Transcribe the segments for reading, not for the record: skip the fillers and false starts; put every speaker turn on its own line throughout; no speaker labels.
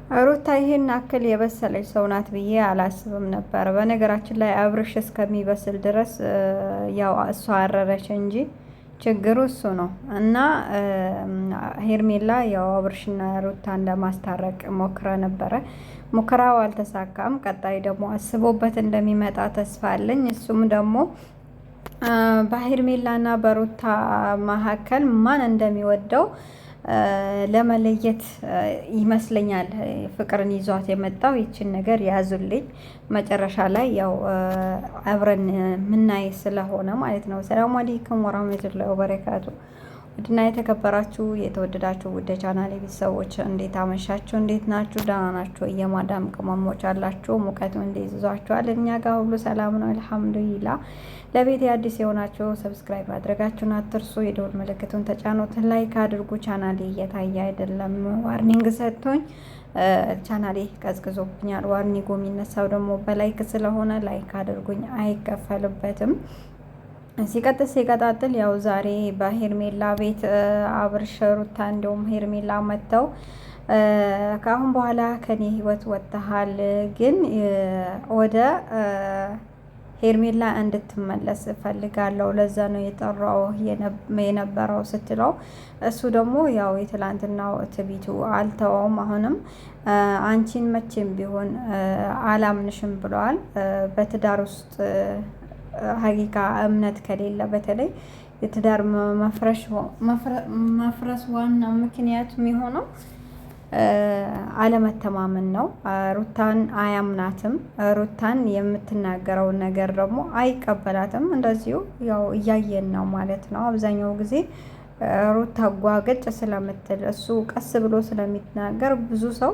ሩታ ይሄን አክል የበሰለች ሰው ናት ብዬ አላስብም ነበር። በነገራችን ላይ አብርሽ እስከሚበስል ድረስ ያው እሷ አረረች እንጂ ችግሩ እሱ ነው። እና ሄርሜላ ያው አብርሽና ሩታን ለማስታረቅ ሞክረ ነበረ። ሙከራው አልተሳካም። ቀጣይ ደግሞ አስቦበት እንደሚመጣ ተስፋ አለኝ። እሱም ደግሞ በሄርሜላና በሩታ መካከል ማን እንደሚወደው ለመለየት ይመስለኛል ፍቅርን ይዟት የመጣው። ይችን ነገር ያዙልኝ። መጨረሻ ላይ ያው አብረን ምናይ ስለሆነ ማለት ነው። ሰላም አለይኩም ወራህመቱላሂ ወበረካቱ። ውድና የተከበራችሁ የተወደዳችሁ ውድ ቻናሌ ቤተሰቦች እንዴት አመሻችሁ? እንዴት ናችሁ? ደህና ናችሁ? የማዳም ቅመሞች አላችሁ? ሙቀቱ እንዴት ይዟችኋል? እኛ ጋር ሁሉ ሰላም ነው አልሐምዱሊላህ። ለቤት አዲስ የሆናችሁ ሰብስክራይብ ማድረጋችሁን አትርሱ። የደወል ምልክቱን ተጫኑት። ላይክ አድርጉ። ቻናሌ እየታየ አይደለም፣ ዋርኒንግ ሰጥቶኝ ቻናሌ ቀዝቅዞብኛል። ዋርኒንጉ የሚነሳው ደግሞ በላይክ ስለሆነ ላይክ አድርጉኝ፣ አይከፈልበትም። ሲቀጥል ያው ዛሬ በሄርሜላ ቤት አብርሽ፣ ሩታ እንዲሁም ሄርሜላ መጥተው ከአሁን በኋላ ከኔ ህይወት ወጥተሃል፣ ግን ወደ ሄርሜላ እንድትመለስ እፈልጋለሁ፣ ለዛ ነው የጠራው የነበረው ስትለው፣ እሱ ደግሞ ያው የትላንትናው ትቢቱ አልተወውም። አሁንም አንቺን መቼም ቢሆን አላምንሽም ብለዋል። በትዳር ውስጥ ሀቂቃ እምነት ከሌለ በተለይ የትዳር መፍረስ ዋና ምክንያት የሚሆነው አለመተማመን ነው። ሩታን አያምናትም። ሩታን የምትናገረውን ነገር ደግሞ አይቀበላትም። እንደዚሁ ያው እያየን ነው ማለት ነው። አብዛኛው ጊዜ ሩታ ጓገጭ ስለምትል እሱ ቀስ ብሎ ስለሚናገር ብዙ ሰው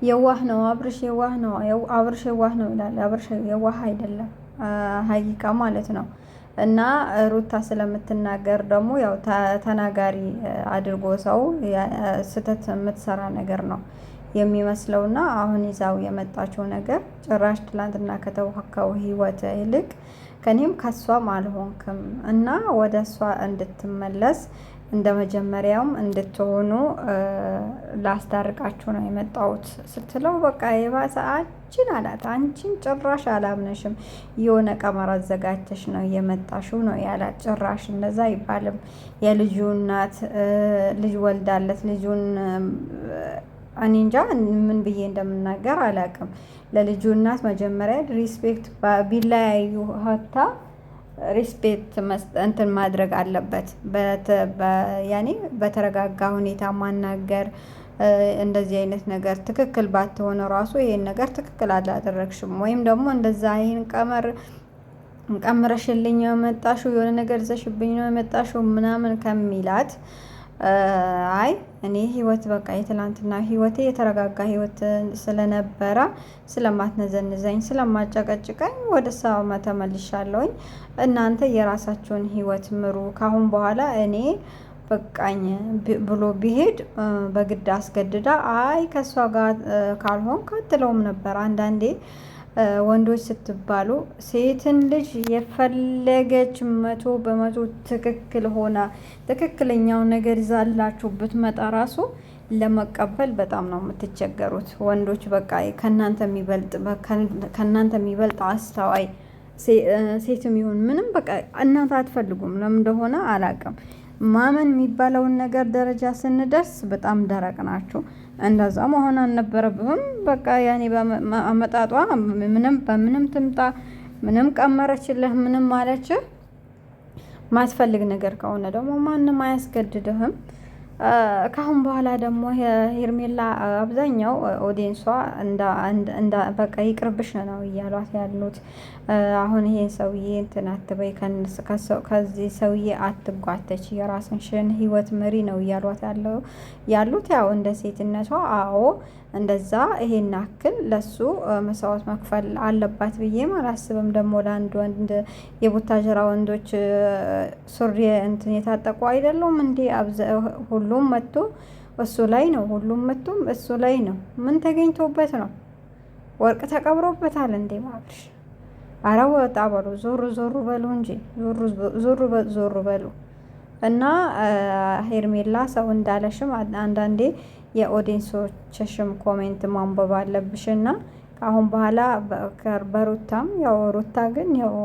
የዋህ ነው አብርሽ የዋህ ነው አብርሽ የዋህ ነው ይላል። አብርሽ የዋህ አይደለም ሀቂቃ ማለት ነው። እና ሩታ ስለምትናገር ደግሞ ያው ተናጋሪ አድርጎ ሰው ስህተት የምትሰራ ነገር ነው የሚመስለውና አሁን ይዛው የመጣችው ነገር ጭራሽ ትላንትና ከተወካው ህይወት ይልቅ ከኔም ከሷም አልሆንክም እና ወደ እሷ እንድትመለስ እንደ መጀመሪያውም እንድትሆኑ ላስታርቃችሁ ነው የመጣሁት ስትለው፣ በቃ የባሰ አንቺን አላት። አንቺን ጭራሽ አላምነሽም፣ የሆነ ቀመር አዘጋጅተሽ ነው የመጣሽው ነው ያላት። ጭራሽ እንደዛ አይባልም። የልጁ እናት ልጅ ወልዳለት ልጁን እኔ እንጃ ምን ብዬ እንደምናገር አላውቅም። ለልጁ እናት መጀመሪያ ሪስፔክት ቢለያዩ ሀታ ሪስፔክት እንትን ማድረግ አለበት። ያኔ በተረጋጋ ሁኔታ ማናገር። እንደዚህ አይነት ነገር ትክክል ባትሆነ ራሱ ይሄን ነገር ትክክል አላደረግሽም ወይም ደግሞ እንደዛ ይሄን ቀምረሽልኝ ነው የመጣሽው የሆነ ነገር ይዘሽብኝ ነው የመጣሽው ምናምን ከሚላት አይ እኔ ህይወት በቃ የትላንትና ህይወቴ የተረጋጋ ህይወት ስለነበረ ስለማትነዘንዘኝ ስለማጨቀጭቀኝ ወደ ሰው ተመልሻለሁኝ። እናንተ የራሳችሁን ህይወት ምሩ። ካሁን በኋላ እኔ በቃኝ ብሎ ቢሄድ በግድ አስገድዳ አይ ከሷ ጋር ካልሆን ካትለውም ነበር። አንዳንዴ ወንዶች ስትባሉ ሴትን ልጅ የፈለገች 100% ትክክል ሆና ትክክለኛው ነገር ይዛላችሁ ብትመጣ ራሱ ለመቀበል በጣም ነው የምትቸገሩት። ወንዶች በቃ ከእናንተ የሚበልጥ አስተዋይ ሴትም ይሁን ምንም በቃ እናንተ አትፈልጉም። ለምን እንደሆነ አላውቅም። ማመን የሚባለውን ነገር ደረጃ ስንደርስ በጣም ደረቅ ናቸው። እንደዛ መሆን አልነበረብህም። በቃ ያኔ በመጣጧ በምንም ትምጣ ምንም ቀመረችልህ ምንም ማለችህ ማስፈልግ ነገር ከሆነ ደግሞ ማንም አያስገድድህም። ካሁን በኋላ ደግሞ ሄርሜላ አብዛኛው ኦዲየንሷ በቃ ይቅርብሽ ነው እያሏት ያሉት። አሁን ይሄን ሰውዬ እንትን አትበይ፣ ከዚህ ሰውዬ አትጓተች፣ የራስሽን ህይወት መሪ ነው እያሏት ያሉት። ያው እንደ ሴትነቷ አዎ እንደዛ ይሄን አክል ለሱ መስዋዕት መክፈል አለባት ብዬም አላስብም። ደግሞ ለአንድ ወንድ የቡታጀራ ወንዶች ሱሪ እንትን የታጠቁ አይደሉም እንዴ? ሁሉም መጥቶ እሱ ላይ ነው። እሱ ላይ ነው። ምን ተገኝቶበት ነው? ወርቅ ተቀብሮበታል እንዴ? ማብሽ አረ ወጣ በሉ፣ ዞሩ በሉ እንጂ ዞሩ በሉ። እና ሄርሜላ ሰው እንዳለሽም አንዳንዴ የኦዲየንሶችሽም ኮሜንት ማንበብ አለብሽና ከአሁን በኋላ በሩታም ያው ሩታ ግን ያው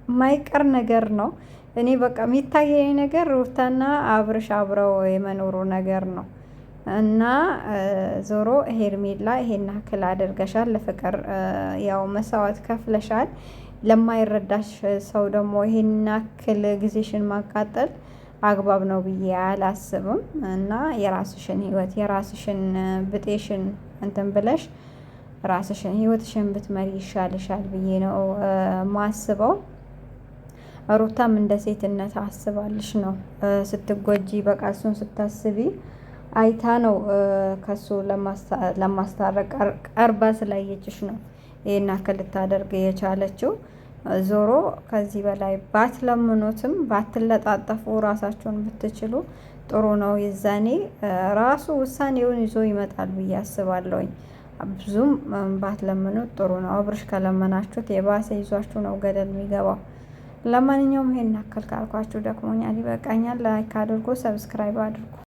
የማይቀር ነገር ነው። እኔ በቃ የሚታየኝ ነገር ሩታና አብርሽ አብረው የመኖሩ ነገር ነው። እና ዞሮ ሄርሜላ ይሄን ያክል አድርገሻል፣ ለፍቅር ያው መስዋዕት ከፍለሻል። ለማይረዳሽ ሰው ደግሞ ይሄን ያክል ጊዜሽን ማቃጠል አግባብ ነው ብዬ አላስብም። እና የራስሽን ህይወት የራስሽን ብጤሽን እንትን ብለሽ ራስሽን ህይወትሽን ብትመሪ ይሻልሻል ብዬ ነው ማስበው። ሩታም እንደ ሴትነት አስባልሽ ነው ስትጎጂ፣ በቃ እሱን ስታስቢ አይታ ነው ከሱ ለማስታረቅ ቀርባ ስላየችሽ ነው ይሄን ያክል ልታደርግ የቻለችው። ዞሮ ከዚህ በላይ ባትለምኑትም ባትለጣጠፉ ራሳቸውን ብትችሉ ጥሩ ነው። የዛኔ ራሱ ውሳኔውን ይዞ ይመጣል ብዬ አስባለሁኝ። ብዙም ባትለምኑት ጥሩ ነው። አብርሽ ከለመናችሁት የባሰ ይዟችሁ ነው ገደል የሚገባው። ለማንኛውም ይሄን ያክል ካልኳችሁ ደክሞኛል፣ ይበቃኛል። ላይክ አድርጎ ሰብስክራይብ አድርጉ።